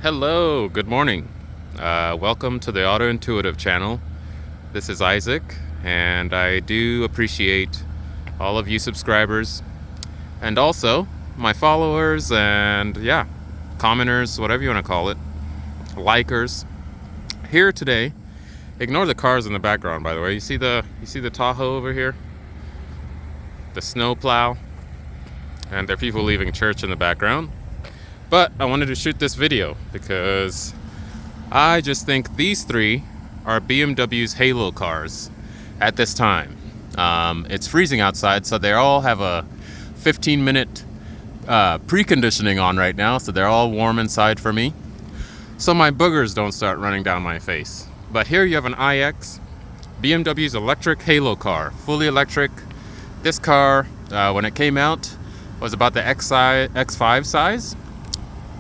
Hello, good morning. Welcome to the Auto Intuitive channel. This is Isaac, and I do appreciate all of you subscribers and also my followers and commenters, whatever you want to call it, likers. Here today, ignore the cars in the background, by the way. You see the Tahoe over here? The snow plow, and there are people leaving church in the background. But I wanted to shoot this video because I just think these three are BMW's halo cars at this time. It's freezing outside, so they all have a 15-minute preconditioning on right now, so they're all warm inside for me. So my boogers don't start running down my face. But here you have an iX, BMW's electric halo car, fully electric. This car, when it came out, was about the X5 size.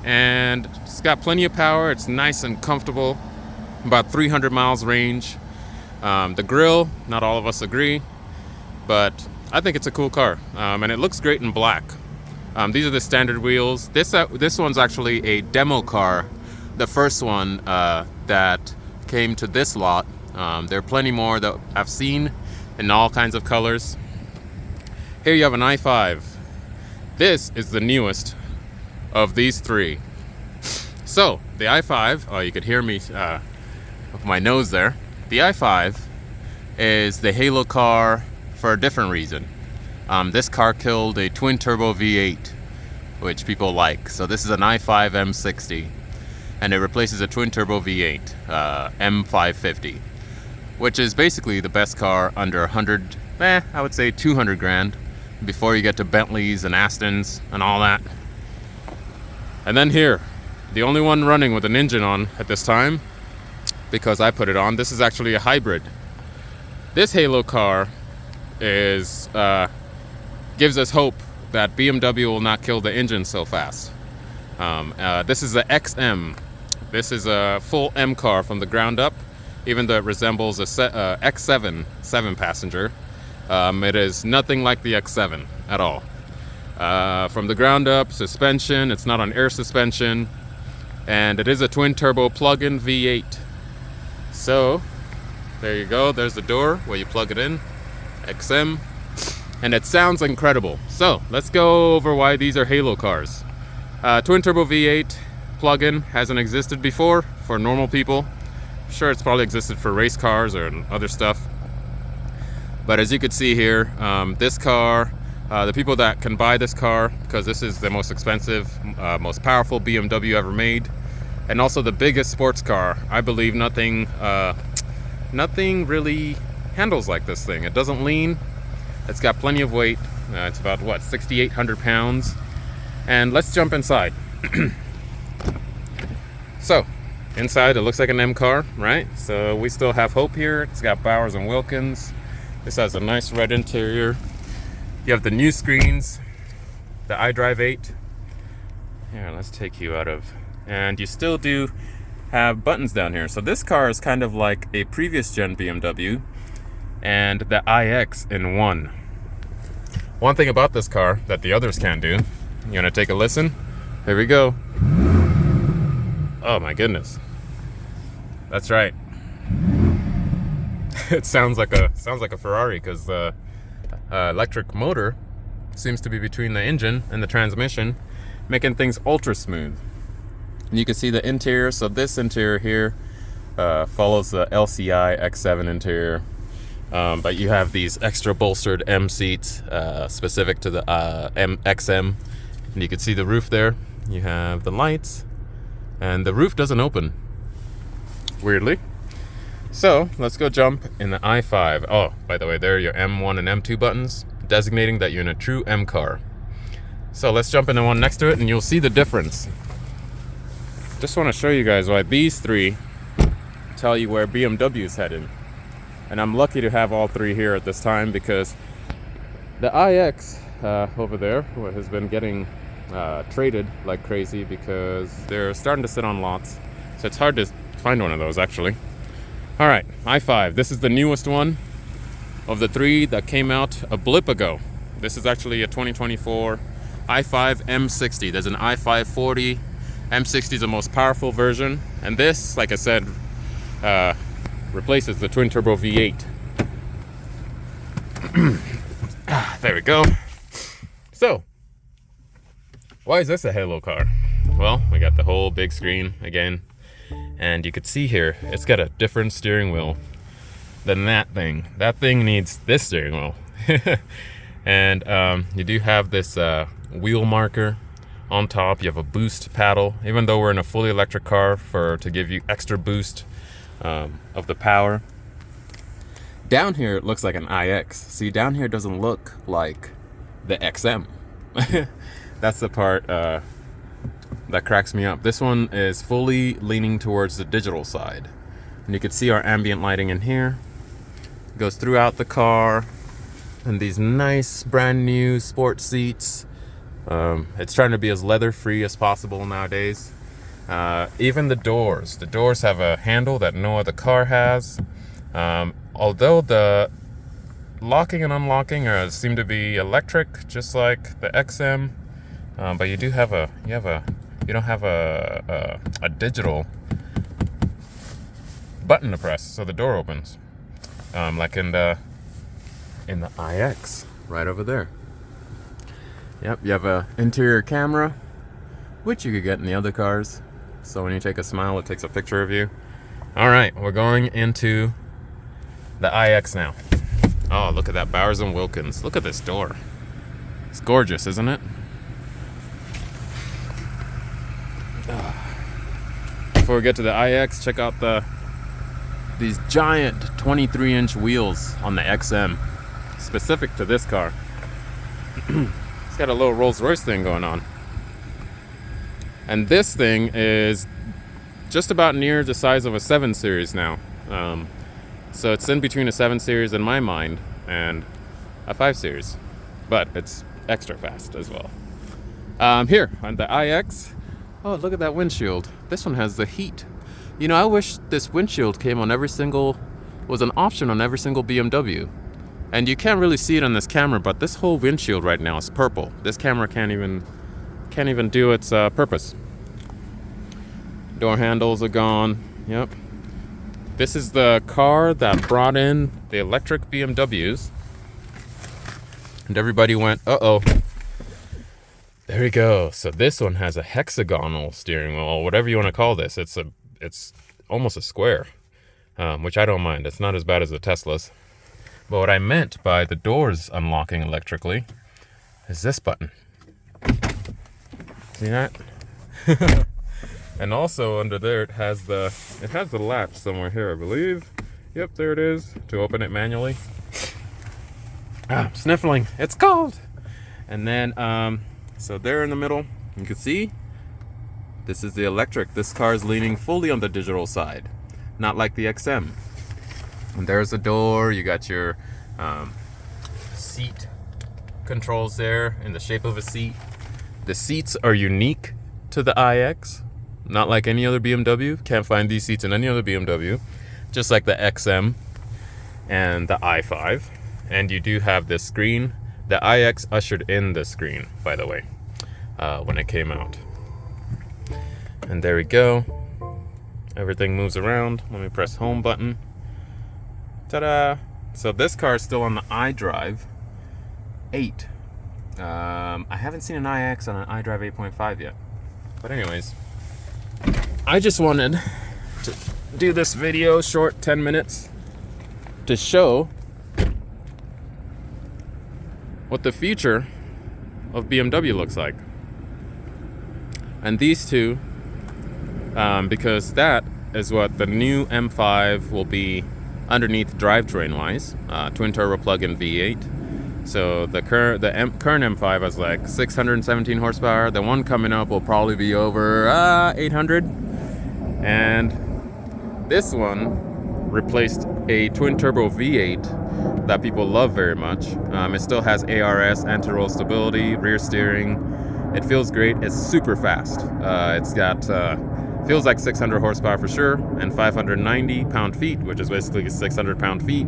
And it's got plenty of power. It's nice and comfortable, about 300 miles range. The grille, not all of us agree, but I think it's a cool car, and it looks great in black. These are the standard wheels. This one's actually a demo car, the first one that came to this lot. There are plenty more that I've seen in all kinds of colors. Here you have an i5. This is the newest of these three. So the i5, you could hear me with my nose there. The i5 is the halo car for a different reason. This car killed a twin turbo V8, which people like. So this is an i5 M60, and it replaces a twin turbo V8 M550, which is basically the best car under 100, I would say 200 grand, before you get to Bentleys and Astons and all that. And then here, the only one running with an engine on at this time, because I put it on, this is actually a hybrid. This halo car gives us hope that BMW will not kill the engine so fast. This is the XM. This is a full M car from the ground up, even though it resembles a X7 7-passenger. It is nothing like the X7 at all. From the ground up, suspension, it's not on air suspension, and it is a twin turbo plug-in V8. So there you go, there's the door where you plug it in, XM, and it sounds incredible. So let's go over why these are halo cars. Twin turbo V8 plug-in hasn't existed before for normal people. I'm sure it's probably existed for race cars or other stuff, but as you can see here, this car, the people that can buy this car, because this is the most expensive, most powerful BMW ever made, and also the biggest sports car. I believe nothing really handles like this thing. It doesn't lean. It's got plenty of weight. It's about 6,800 pounds. And let's jump inside. So inside it looks like an M car, right? So we still have hope here. It's got Bowers and Wilkins. This has a nice red interior. You have the new screens, the iDrive 8. Here, let's take you out of, and you still do have buttons down here. So this car is kind of like a previous gen BMW and the iX in one. One thing about this car that the others can't do, you wanna take a listen? Here we go. Oh my goodness. That's right. It sounds like a Ferrari, because the electric motor seems to be between the engine and the transmission, making things ultra smooth. And you can see the interior. So this interior here follows the LCI X7 interior, but you have these extra bolstered M seats specific to the XM, and you can see the roof there. You have the lights, and the roof doesn't open, weirdly. So let's go jump in the i5. Oh, by the way, there are your M1 and M2 buttons, designating that you're in a true M car. So let's jump into one next to it and you'll see the difference. Just want to show you guys why these three tell you where BMW is headed. And I'm lucky to have all three here at this time, because the iX over there has been getting traded like crazy, because they're starting to sit on lots. So it's hard to find one of those, actually. All right, i5. This is the newest one of the three that came out a blip ago. This is actually a 2024 i5 M60. There's an i5 40 M60 is the most powerful version, and this, like I said, replaces the twin turbo V8. There we go. So, why is this a Halo car? Well, we got the whole big screen again, and you could see here, it's got a different steering wheel than that thing. That thing needs this steering wheel. And you do have this wheel marker on top. You have a boost paddle, even though we're in a fully electric car, to give you extra boost of the power. Down here it looks like an iX. See, down here it doesn't look like the XM. That's the part that cracks me up. This one is fully leaning towards the digital side, and you can see our ambient lighting in here. It goes throughout the car, and these nice brand new sport seats. It's trying to be as leather free as possible nowadays. Even the doors have a handle that no other car has. Although the locking and unlocking seem to be electric, just like the XM, but you don't have a digital button to press, so the door opens, like in the iX right over there. Yep, you have a interior camera, which you could get in the other cars. So when you take a smile, it takes a picture of you. All right, we're going into the iX now. Oh, look at that, Bowers & Wilkins. Look at this door. It's gorgeous, isn't it? Before we get to the iX, check out these giant 23-inch wheels on the XM, specific to this car. It's got a little Rolls-Royce thing going on. And this thing is just about near the size of a 7 Series now. So it's in between a 7 Series in my mind and a 5 Series. But it's extra fast as well. Here on the iX, oh, look at that windshield. This one has the heat. You know, I wish this windshield was an option on every single BMW. And you can't really see it on this camera, but this whole windshield right now is purple. This camera can't even do its purpose. Door handles are gone. Yep. This is the car that brought in the electric BMWs. And everybody went, uh-oh. There we go. So this one has a hexagonal steering wheel, or whatever you want to call this. It's almost a square, which I don't mind. It's not as bad as the Teslas. But what I meant by the doors unlocking electrically is this button. See that? And also under there it has the latch somewhere here, I believe. Yep, there it is, to open it manually. I'm sniffling. It's cold. And then so there in the middle, you can see this is the electric. This car is leaning fully on the digital side, not like the XM. And there's the door. You got your seat controls there in the shape of a seat. The seats are unique to the iX, not like any other BMW. Can't find these seats in any other BMW, just like the XM and the i5. And you do have this screen. The iX ushered in the screen, by the way, when it came out. And there we go. Everything moves around. Let me press home button. Ta-da! So this car is still on the iDrive 8. I haven't seen an iX on an iDrive 8.5 yet. But anyways, I just wanted to do this video, short 10 minutes, to show what the future of BMW looks like. And these two, because that is what the new M5 will be underneath drivetrain wise, twin turbo plug-in V8. So the current M5 has like 617 horsepower. The one coming up will probably be over 800. And this one replaced a twin turbo V8 that people love very much. It still has ARS, anti-roll stability, rear steering. It feels great. It's super fast. It's got feels like 600 horsepower for sure, and 590 pound-feet, which is basically 600 pound-feet.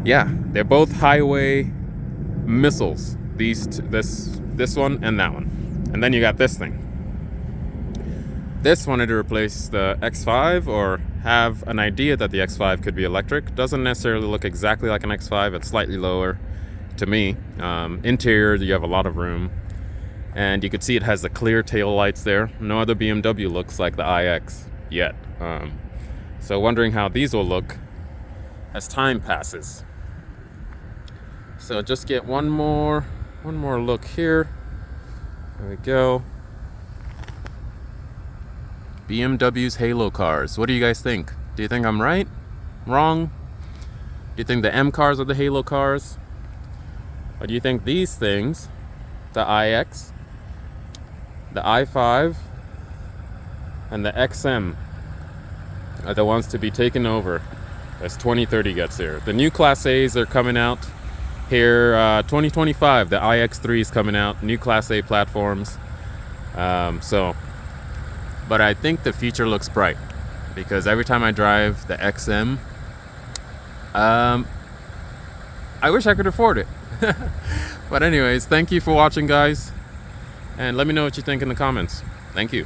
Yeah, they're both highway missiles. This one and that one. And then you got this thing. This wanted to replace the X5 or have an idea that the X5 could be electric. Doesn't necessarily look exactly like an X5. It's slightly lower to me. Interior, you have a lot of room. And you can see it has the clear tail lights there. No other BMW looks like the iX yet. So wondering how these will look as time passes. So just get one more look here. There we go. BMW's Halo cars. What do you guys think? Do you think I'm right? Wrong? Do you think the M cars are the Halo cars? Or do you think these things, the iX, the i5, and the XM, are the ones to be taken over as 2030 gets here? The new Class A's are coming out here 2025. The iX3 is coming out, new Class A platforms. But I think the future looks bright because every time I drive the XM, I wish I could afford it. But anyways, thank you for watching, guys, and let me know what you think in the comments. Thank you.